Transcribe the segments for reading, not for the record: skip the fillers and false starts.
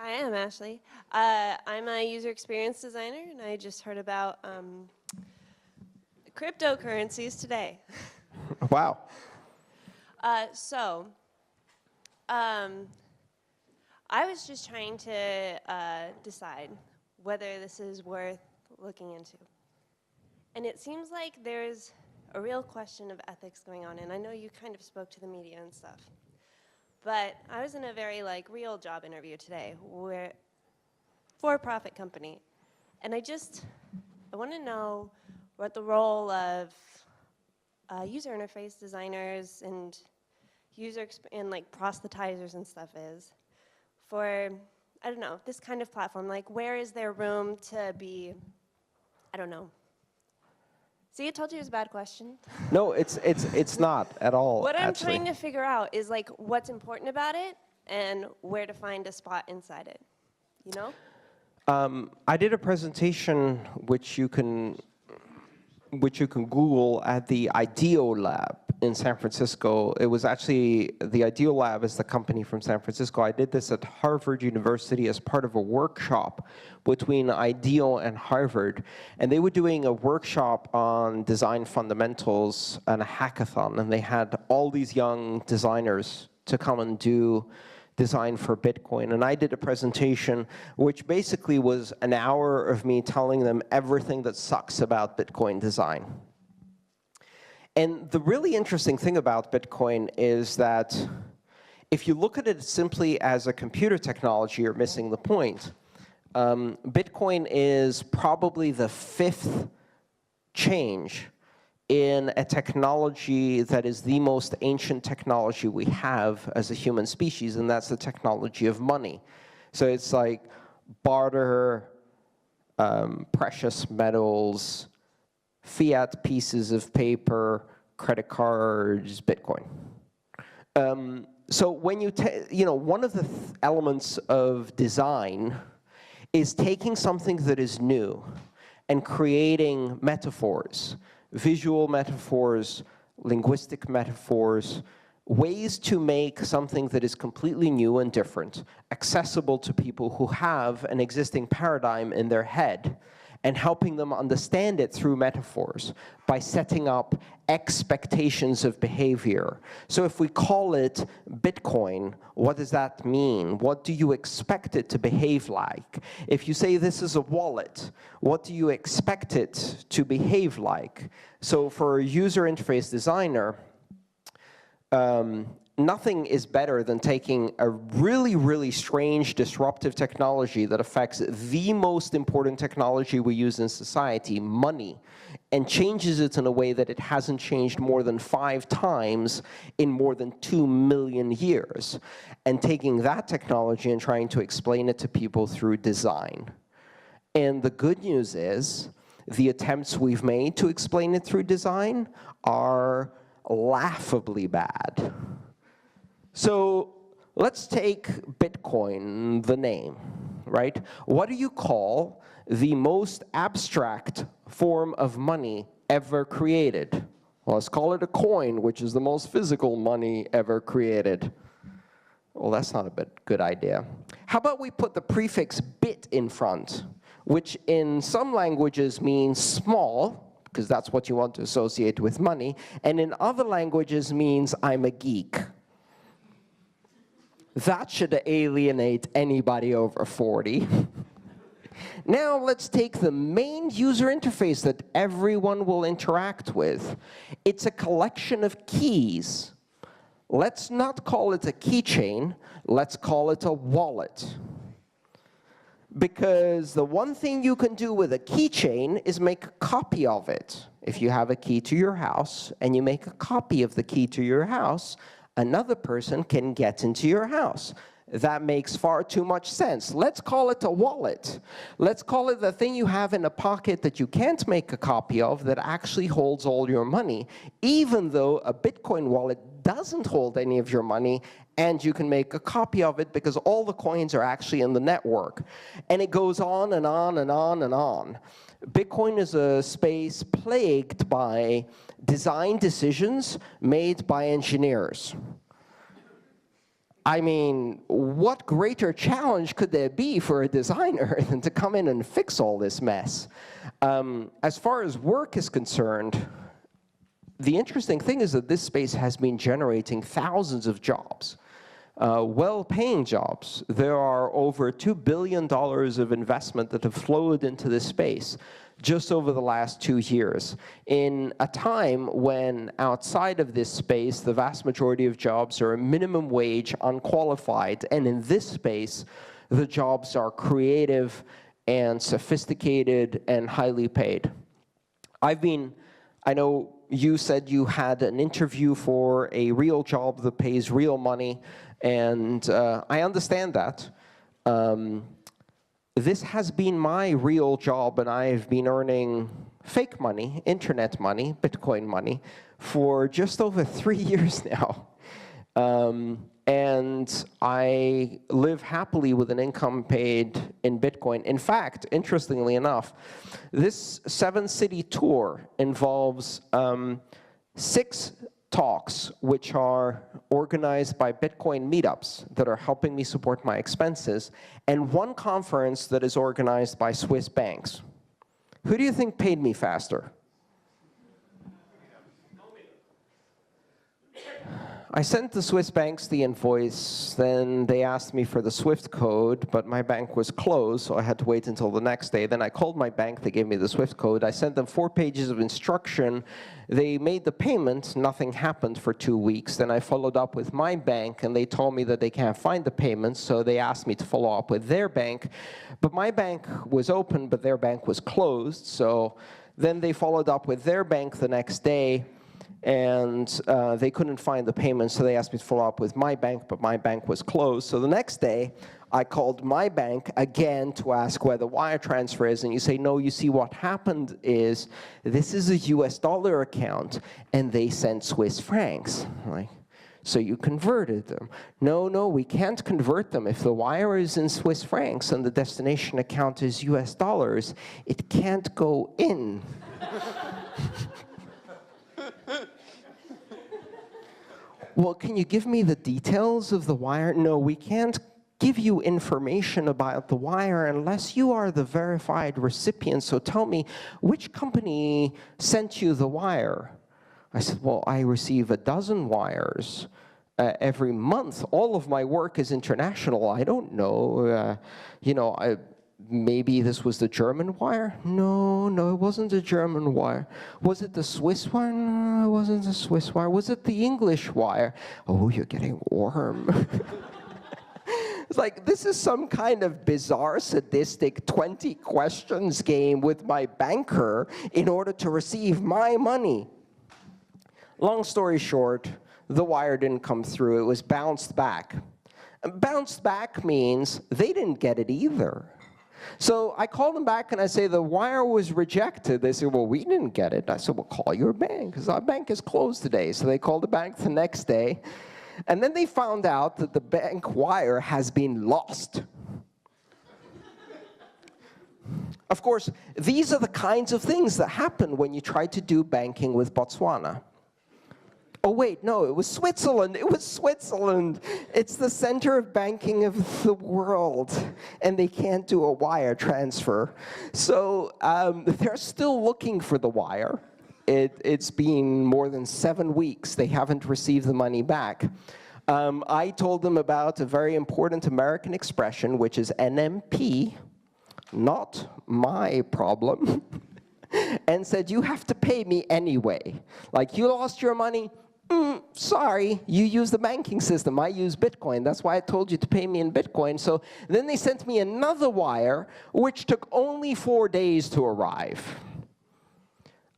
Hi, I'm Ashley. I'm a user experience designer, and I just heard about cryptocurrencies today. Wow. So, I was just trying to decide whether this is worth looking into. And it seems like there's a real question of ethics going on, and I know you kind of spoke to the media and stuff. But I was in a very real job interview today, where for-profit company, and I want to know what the role of user interface designers and proselytizers and stuff is for, I don't know, this kind of platform. Like, where is there room to be, I don't know. See, I told you it was a bad question. No, it's not at all. What I'm actually. trying to figure out is what's important about it and where to find a spot inside it. You know? I did a presentation which you can Google at the IDEO Lab in San Francisco. It was actually, the IDEO Lab is the company from San Francisco. I did this at Harvard University as part of a workshop between IDEO and Harvard. And they were doing a workshop on design fundamentals and a hackathon. And they had all these young designers to come and do design for Bitcoin. And I did a presentation which basically was an hour of me telling them everything that sucks about Bitcoin design. And the really interesting thing about Bitcoin is that if you look at it simply as a computer technology, you're missing the point. Bitcoin is probably the 5th change in a technology that is the most ancient technology we have as a human species, and that's the technology of money. So it's like barter, precious metals, fiat pieces of paper, credit cards, Bitcoin. So when one of the elements of design is taking something that is new and creating metaphors, visual metaphors, linguistic metaphors, ways to make something that is completely new and different accessible to people who have an existing paradigm in their head, and helping them understand it through metaphors by setting up expectations of behavior. So if we call it Bitcoin, what does that mean? What do you expect it to behave like? If you say this is a wallet, what do you expect it to behave like? So for a user interface designer, nothing is better than taking a really, really strange, disruptive technology that affects the most important technology we use in society, money, and changes it in a way that it hasn't changed more than 5 times in more than 2 million years, and taking that technology and trying to explain it to people through design. And the good news is, the attempts we've made to explain it through design are laughably bad. So let's take Bitcoin, the name, right? What do you call the most abstract form of money ever created? Well, let's call it a coin, which is the most physical money ever created. Well, that's not a good idea. How about we put the prefix bit in front, which in some languages means small, because that's what you want to associate with money, and in other languages means I'm a geek. That should alienate anybody over 40. Now let's take the main user interface that everyone will interact with. It's a collection of keys. Let's not call it a keychain, let's call it a wallet. Because the one thing you can do with a keychain is make a copy of it. If you have a key to your house and you make a copy of the key to your house, another person can get into your house. That makes far too much sense. Let's call it a wallet. Let's call it the thing you have in a pocket that you can't make a copy of that actually holds all your money, even though a Bitcoin wallet doesn't hold any of your money, and you can make a copy of it because all the coins are actually in the network. And it goes on and on and on and on. Bitcoin is a space plagued by design decisions made by engineers. I mean, what greater challenge could there be for a designer than to come in and fix all this mess? As far as work is concerned, the interesting thing is that this space has been generating thousands of jobs, well-paying jobs. There are over $2 billion of investment that have flowed into this space just over the last 2 years, in a time when outside of this space, the vast majority of jobs are minimum wage, unqualified, and in this space, the jobs are creative and sophisticated and highly paid. I know you said you had an interview for a real job that pays real money, and I understand that. This has been my real job, and I've been earning fake money, internet money, Bitcoin money, for just over 3 years now. And I live happily with an income paid in Bitcoin. In fact, interestingly enough, this 7-city tour involves 6 talks, which are organized by Bitcoin meetups that are helping me support my expenses, and 1 conference that is organized by Swiss banks. Who do you think paid me faster? I sent the Swiss banks the invoice, then they asked me for the SWIFT code, but my bank was closed, so I had to wait until the next day. Then I called my bank, they gave me the SWIFT code. I sent them 4 pages of instruction. They made the payment, nothing happened for 2 weeks. Then I followed up with my bank, and they told me that they can't find the payment, so they asked me to follow up with their bank. But my bank was open, but their bank was closed, so then they followed up with their bank the next day, and they couldn't find the payment, so they asked me to follow up with my bank, but my bank was closed. So the next day, I called my bank again to ask where the wire transfer is, and you say, no, you see, what happened is this is a US dollar account, and they sent Swiss francs. Like, so you converted them. No, we can't convert them. If the wire is in Swiss francs and the destination account is US dollars, it can't go in. Well, can you give me the details of the wire? No, we can't give you information about the wire unless you are the verified recipient. So tell me, which company sent you the wire? I said, well, I receive 12 wires every month. All of my work is international. I don't know. Maybe this was the German wire? No, it wasn't the German wire. Was it the Swiss wire? No, it wasn't the Swiss wire. Was it the English wire? Oh, you're getting warm. It's like, this is some kind of bizarre, sadistic 20 questions game with my banker in order to receive my money. Long story short, the wire didn't come through. It was bounced back. Bounced back means they didn't get it either. So I called them back and I say, the wire was rejected. They said, well, we didn't get it. I said, well, call your bank, because our bank is closed today. So they called the bank the next day. And then they found out that the bank wire has been lost. Of course, these are the kinds of things that happen when you try to do banking with Botswana. Oh, wait, no, it was Switzerland. It was Switzerland. It's the center of banking of the world, and they can't do a wire transfer. So they're still looking for the wire. It's been more than 7 weeks. They haven't received the money back. I told them about a very important American expression, which is NMP, not my problem, and said, you have to pay me anyway. Like, you lost your money? Sorry, you use the banking system. I use Bitcoin. That's why I told you to pay me in Bitcoin. So then they sent me another wire, which took only 4 days to arrive.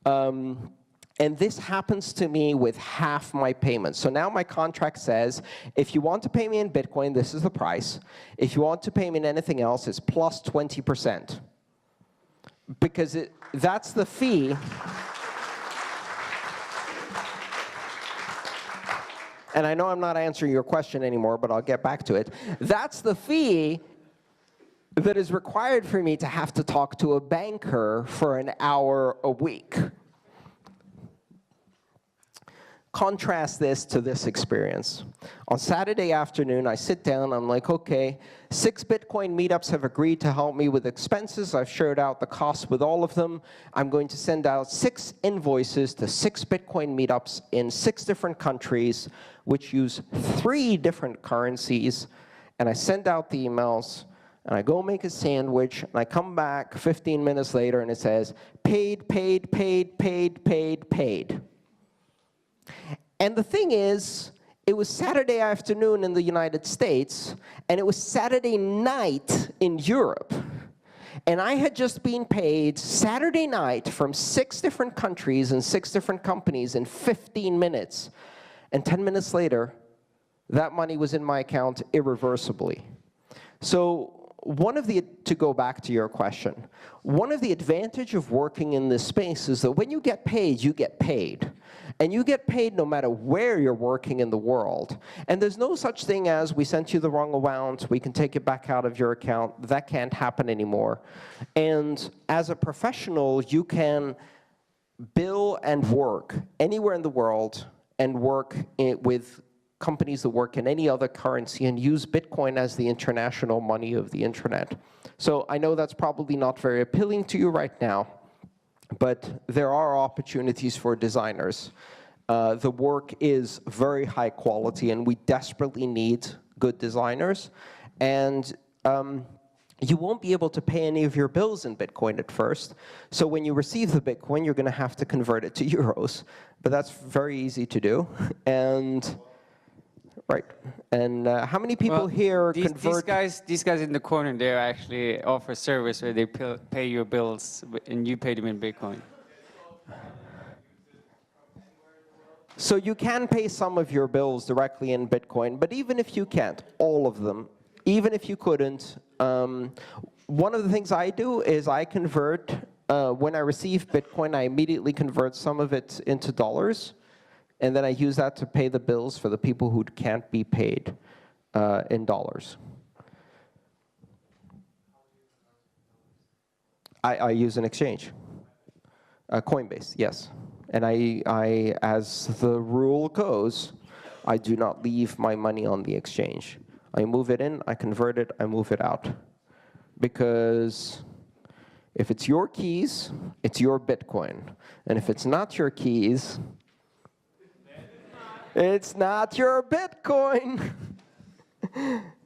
And this happens to me with half my payments. So now my contract says, if you want to pay me in Bitcoin, this is the price. If you want to pay me in anything else, it's plus 20%. Because that's the fee. And I know I'm not answering your question anymore, but I'll get back to it. That's the fee that is required for me to have to talk to a banker for an hour a week. Contrast this to this experience. On Saturday afternoon, I sit down, I'm like, okay, 6 Bitcoin meetups have agreed to help me with expenses. I've shared out the costs with all of them. I'm going to send out 6 invoices to 6 Bitcoin meetups in 6 different countries, which use 3 different currencies. And I send out the emails, and I go make a sandwich, and I come back 15 minutes later, and it says, paid, paid, paid, paid, paid, paid. And the thing is, it was Saturday afternoon in the United States, and it was Saturday night in Europe. And I had just been paid Saturday night from 6 different countries and 6 different companies in 15 minutes. And 10 minutes later, that money was in my account irreversibly. So to go back to your question, one of the advantages of working in this space is that when you get paid, you get paid. And you get paid no matter where you're working in the world. And there's no such thing as, we sent you the wrong amount, we can take it back out of your account. That can't happen anymore. And as a professional, you can bill and work anywhere in the world and work with companies that work in any other currency and use Bitcoin as the international money of the internet. So I know that's probably not very appealing to you right now, but there are opportunities for designers. The work is very high quality, and we desperately need good designers. And you won't be able to pay any of your bills in Bitcoin at first. So when you receive the Bitcoin, you're going to have to convert it to euros. But that's very easy to do. And right. And how many people here convert? These guys in the corner, they actually offer service where they pay your bills and you pay them in Bitcoin. So you can pay some of your bills directly in Bitcoin, but even if you can't, all of them, even if you couldn't, one of the things I do is I convert, when I receive Bitcoin, I immediately convert some of it into dollars. And then I use that to pay the bills for the people who can't be paid in dollars. I use an exchange. Coinbase, yes. And I, as the rule goes, I do not leave my money on the exchange. I move it in, I convert it, I move it out. Because if it's your keys, it's your Bitcoin. And if it's not your keys, it's not your Bitcoin.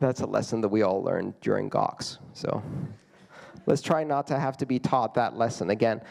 That's a lesson that we all learned during Gox. So let's try not to have to be taught that lesson again.